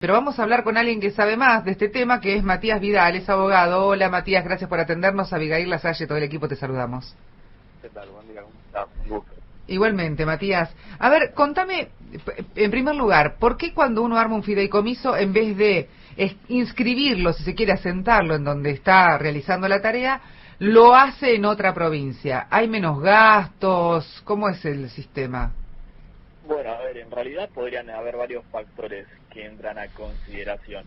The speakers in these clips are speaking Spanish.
Pero vamos a hablar con alguien que sabe más de este tema, que es Matías Vidal, es abogado. Hola Matías, gracias por atendernos. Abigail Lasalle, todo el equipo te saludamos. ¿Qué tal? Buen día, ¿cómo estás? Un gusto. Igualmente, Matías. A ver, contame, en primer lugar, ¿por qué cuando uno arma un fideicomiso, en vez de inscribirlo, si se quiere asentarlo en donde está realizando la tarea, lo hace en otra provincia? ¿Hay menos gastos? ¿Cómo es el sistema? Bueno, a ver, en realidad podrían haber varios factores que entran a consideración.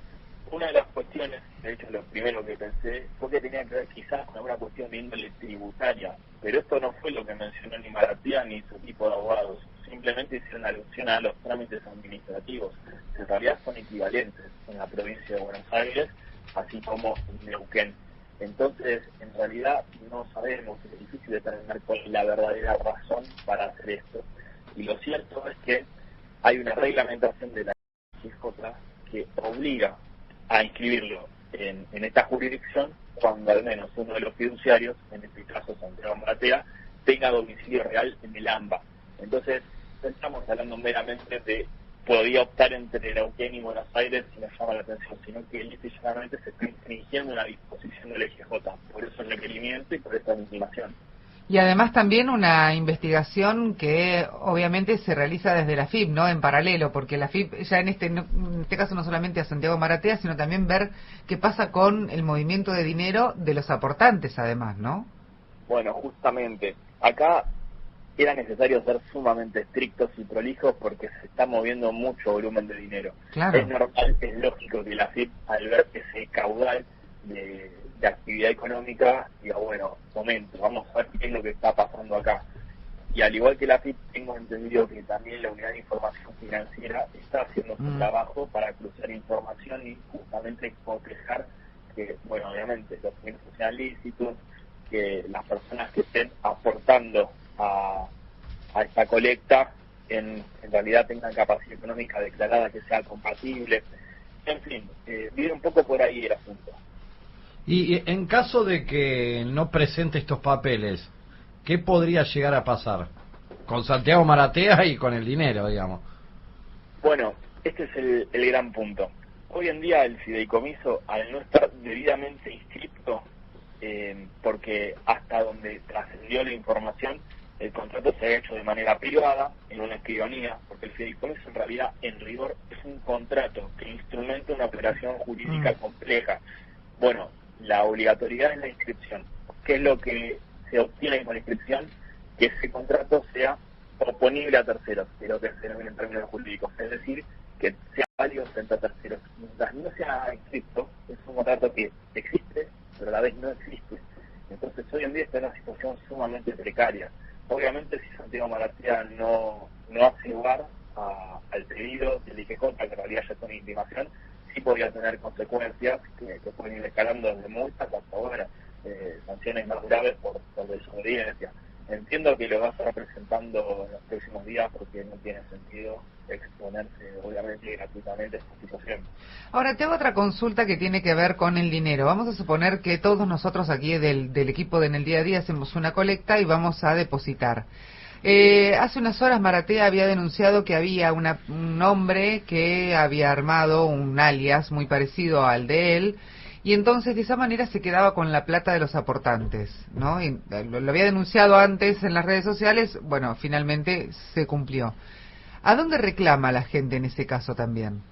Una de las cuestiones, de hecho lo primero que pensé, fue que tenía que ver quizás con alguna cuestión de índole tributaria, pero esto no fue lo que mencionó ni Maratía ni su equipo de abogados, simplemente hicieron alusión a los trámites administrativos, que en realidad son equivalentes en la provincia de Buenos Aires, así como en Neuquén. Entonces, en realidad no sabemos, es difícil determinar cuál es la verdadera razón para hacer esto. Y lo cierto es que hay una reglamentación de la CJ que obliga a inscribirlo en esta jurisdicción cuando al menos uno de los fiduciarios, en este caso Santiago Maratea, tenga domicilio real en el AMBA. Entonces, no estamos hablando meramente de podría optar entre Neuquén y Buenos Aires si nos llama la atención, sino que literalmente se está infringiendo una disposición del EGJ, por eso el requerimiento y por esta intimación. Y además también una investigación que obviamente se realiza desde la FIP, ¿no? En paralelo, porque la FIP ya en este caso no solamente a Santiago Maratea, sino también ver qué pasa con el movimiento de dinero de los aportantes, además, ¿no? Bueno, justamente, acá era necesario ser sumamente estrictos y prolijos porque se está moviendo mucho volumen de dinero. Claro. Es normal, es lógico que la FIP, al ver ese caudal de actividad económica, diga, bueno, momento, vamos a ver qué es lo que está pasando acá. Y al igual que la FIP, tengo entendido que también la Unidad de Información Financiera está haciendo su trabajo para cruzar información y justamente cotejar que, bueno, obviamente, los bienes sean lícitos, que las personas que estén aportando a esta colecta en realidad tengan capacidad económica declarada que sea compatible. En fin, viene un poco por ahí el asunto. Y en caso de que no presente estos papeles, ¿qué podría llegar a pasar? Con Santiago Maratea y con el dinero, digamos. Bueno, este es el gran punto. Hoy en día el fideicomiso, al no estar debidamente inscrito, porque hasta donde trascendió la información, el contrato se ha hecho de manera privada, en una escribanía, porque el fideicomiso en realidad, en rigor, es un contrato que instrumenta una operación jurídica compleja. Bueno, la obligatoriedad es la inscripción. ¿Qué es lo que se obtiene con la inscripción? Que ese contrato sea oponible a terceros, de lo que se denomina en términos jurídicos, es decir, que sea válido frente a terceros. Mientras no sea inscrito, es un contrato que existe, pero a la vez no existe. Entonces hoy en día está en una situación sumamente precaria. Obviamente si Santiago Maratea no hace lugar al pedido del IGJ, que en realidad ya es una intimación, sí podría tener consecuencias que pueden ir escalando desde multas hasta ahora, sanciones más graves por desobediencia. Entiendo que lo va a estar presentando en los próximos días porque no tiene sentido exponerse, obviamente, gratuitamente a esta situación. Ahora, te hago otra consulta que tiene que ver con el dinero. Vamos a suponer que todos nosotros aquí del equipo de En el Día a Día hacemos una colecta y vamos a depositar. Hace unas horas Maratea había denunciado que había un hombre que había armado un alias muy parecido al de él, y entonces de esa manera se quedaba con la plata de los aportantes, ¿no? Y lo había denunciado antes en las redes sociales, bueno, finalmente se cumplió. ¿A dónde reclama la gente en ese caso también?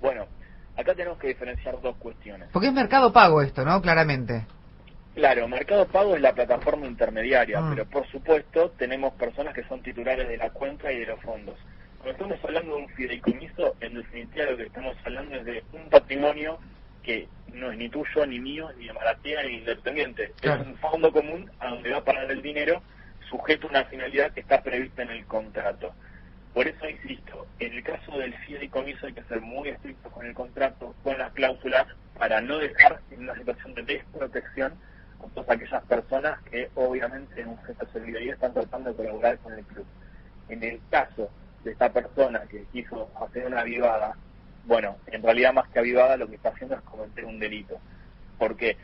Bueno, acá tenemos que diferenciar dos cuestiones. Porque es Mercado Pago esto, ¿no? Claramente. Claro, Mercado Pago es la plataforma intermediaria, pero por supuesto tenemos personas que son titulares de la cuenta y de los fondos. Cuando estamos hablando de un fideicomiso, en definitiva lo que estamos hablando es de un patrimonio que no es ni tuyo, ni mío, ni de Maratea, ni independiente. Claro. Es un fondo común a donde va a parar el dinero sujeto a una finalidad que está prevista en el contrato. Por eso insisto, en el caso del fideicomiso hay que ser muy estrictos con el contrato, con las cláusulas, para no dejar en una situación de desprotección a todas aquellas personas que obviamente en un gesto de solidaridad están tratando de colaborar con el club. En el caso de esta persona que quiso hacer una avivada, bueno, en realidad más que avivada lo que está haciendo es cometer un delito, porque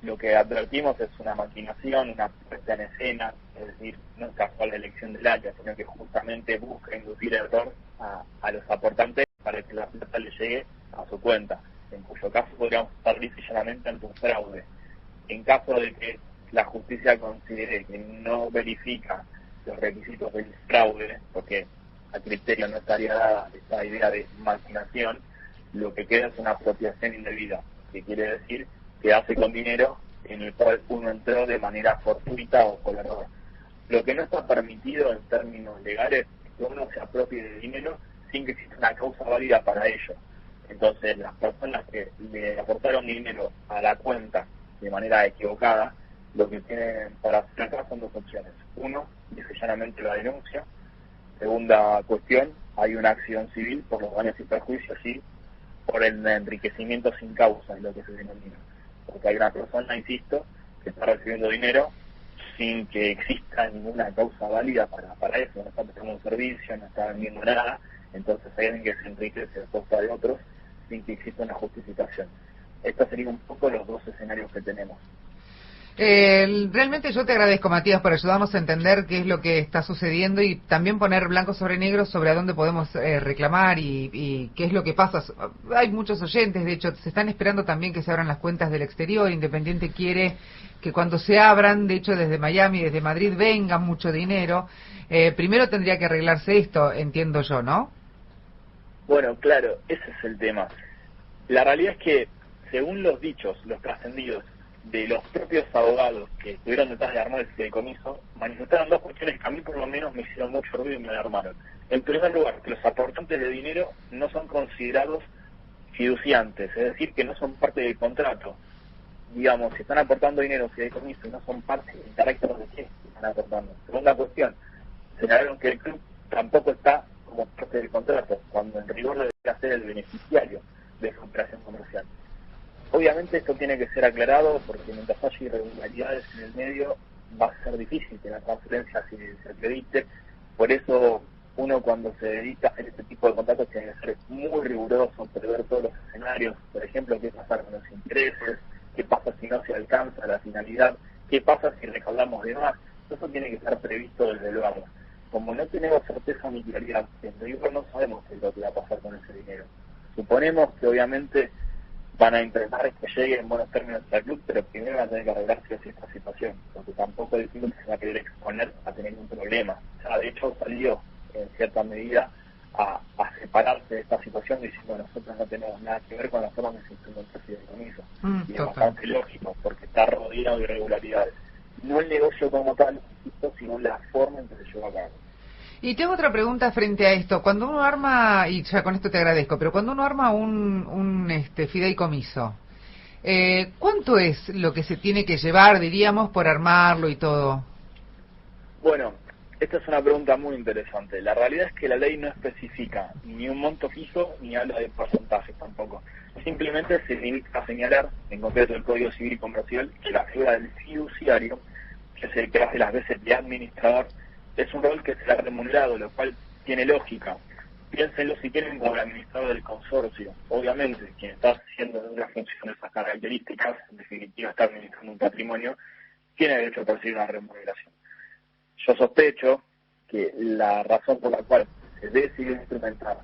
lo que advertimos es una maquinación, una puesta en escena, es decir, no es casual la elección del área, sino que justamente busca inducir error a los aportantes para que la plata le llegue a su cuenta, en cuyo caso podríamos estar lisa y llanamente ante un fraude. En caso de que la justicia considere que no verifica los requisitos del fraude, porque a criterio no estaría dada esta idea de maquinación, lo que queda es una apropiación indebida, que quiere decir que hace con dinero en el cual uno entró de manera fortuita o por error. Lo que no está permitido en términos legales es que uno se apropie de dinero sin que exista una causa válida para ello. Entonces, las personas que le aportaron dinero a la cuenta de manera equivocada, lo que tienen para hacer acá son dos opciones. Uno, dice llanamente la denuncia. Segunda cuestión, hay una acción civil por los daños y perjuicios y por el enriquecimiento sin causa, es lo que se denomina. Porque hay una persona, insisto, que está recibiendo dinero sin que exista ninguna causa válida para eso, no está prestando un servicio, no está vendiendo nada, entonces hay alguien que se enriquece a costa de otros sin que exista una justificación. Estos serían un poco los dos escenarios que tenemos. Realmente yo te agradezco, Matías, por ayudarnos a entender qué es lo que está sucediendo y también poner blanco sobre negro sobre a dónde podemos reclamar y qué es lo que pasa. Hay muchos oyentes, de hecho, se están esperando también que se abran las cuentas del exterior. Independiente quiere que cuando se abran, de hecho desde Miami, desde Madrid, venga mucho dinero. Primero tendría que arreglarse esto, entiendo yo, ¿no? Bueno, claro, ese es el tema. La realidad es que, según los dichos, los trascendidos, de los propios abogados que estuvieron detrás de armar el fideicomiso, manifestaron dos cuestiones que a mí por lo menos me hicieron mucho ruido y me alarmaron. En primer lugar, que los aportantes de dinero no son considerados fiduciantes, es decir, que no son parte del contrato. Digamos, si están aportando dinero al fideicomiso y no son parte del carácter de qué están aportando. Segunda cuestión, señalaron que el club tampoco está como parte del contrato, cuando en rigor debería ser el beneficiario de esa operación comercial. Obviamente esto tiene que ser aclarado porque mientras haya irregularidades en el medio va a ser difícil que la transferencia se acredite. Por eso uno cuando se dedica a hacer este tipo de contratos tiene que ser muy riguroso, prever todos los escenarios, por ejemplo, qué pasa con los intereses, qué pasa si no se alcanza la finalidad, qué pasa si recaudamos de más. Eso tiene que estar previsto desde luego. Como no tenemos certeza ni claridad, en rigor no sabemos qué es lo que va a pasar con ese dinero. Suponemos que obviamente van a intentar que llegue en buenos términos al club, pero primero van a tener que arreglarse esta situación, porque tampoco el club se va a querer exponer a tener un problema. O sea, de hecho salió en cierta medida a separarse de esta situación diciendo nosotros no tenemos nada que ver con la forma que se instrumentó el fideicomiso. Y es bastante lógico, porque está rodeado de irregularidades. No el negocio como tal, insisto, sino la forma en que se llevó a cabo. Y tengo otra pregunta frente a esto. Cuando uno arma, y ya con esto te agradezco, pero cuando uno arma un fideicomiso, ¿cuánto es lo que se tiene que llevar, diríamos, por armarlo y todo? Bueno, esta es una pregunta muy interesante. La realidad es que la ley no especifica ni un monto fijo ni habla de porcentajes tampoco. Simplemente se limita a señalar, en concreto el Código Civil y Comercial, que la figura del fiduciario, que es el que hace las veces de administrador, es un rol que se le ha remunerado, lo cual tiene lógica. Piénsenlo si quieren como el administrador del consorcio. Obviamente, quien está haciendo una función de esas características, en definitiva está administrando un patrimonio, tiene derecho a percibir una remuneración. Yo sospecho que la razón por la cual se decidió instrumentar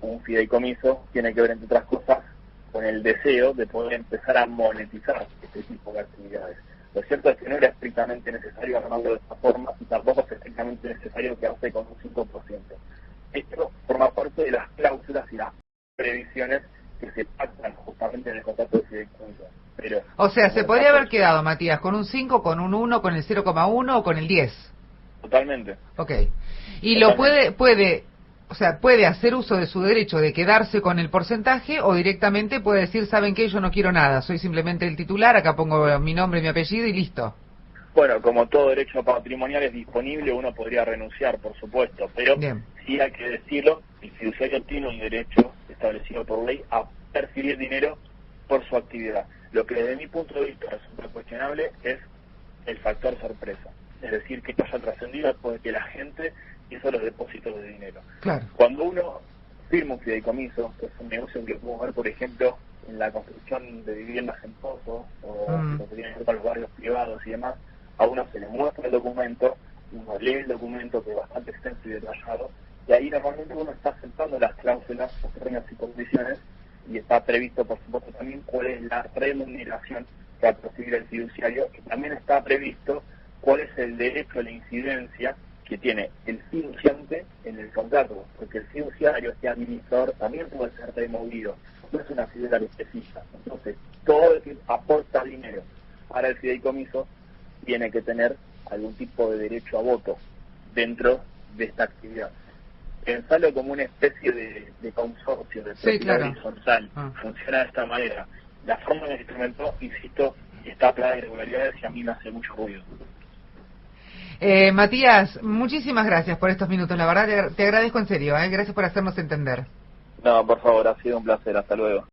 un fideicomiso tiene que ver, entre otras cosas, con el deseo de poder empezar a monetizar este tipo de actividades. Lo cierto es que no era estrictamente necesario armarlo de esta forma y tampoco es estrictamente necesario quedarse con un 5%. Esto forma parte de las cláusulas y las previsiones que se pactan justamente en el contrato de fideicomiso. Pero, o sea, se podría haber quedado, Matías, con un 5, con un 1, con el 0,1 o con el 10. Totalmente. Ok. Y lo puede hacer uso de su derecho de quedarse con el porcentaje o directamente puede decir, ¿saben qué? Yo no quiero nada, soy simplemente el titular, acá pongo mi nombre, mi apellido y listo. Bueno, como todo derecho patrimonial es disponible, uno podría renunciar, por supuesto, pero Bien. sí hay que decirlo, el fiduciario tiene un derecho establecido por ley a percibir dinero por su actividad. Lo que desde mi punto de vista resulta cuestionable es el factor sorpresa. Es decir, que esto haya trascendido después de que la gente hizo los depósitos de dinero. Claro. Cuando uno firma un fideicomiso, que es un negocio que podemos ver, por ejemplo, en la construcción de viviendas en pozos, o lo que tiene que ver con los barrios privados y demás, a uno se le muestra el documento, uno lee el documento que es bastante extenso y detallado, y ahí normalmente uno está aceptando las cláusulas, los términos y condiciones, y está previsto, por supuesto, también cuál es la remuneración que va a percibir el fiduciario, y también está previsto cuál es el derecho a la incidencia que tiene el fiduciante en el contrato, porque el fiduciario, este administrador, también puede ser removido, no es una figura específica. Entonces, todo el que aporta dinero para el fideicomiso tiene que tener algún tipo de derecho a voto dentro de esta actividad. Pensarlo como una especie de consorcio, de propiedad horizontal. Funciona de esta manera. La forma en que se instrumentó, insisto, está plagada de irregularidades y a mí me hace mucho ruido. Matías, muchísimas gracias por estos minutos. La verdad te agradezco en serio. Gracias por hacernos entender. No, por favor, ha sido un placer. Hasta luego.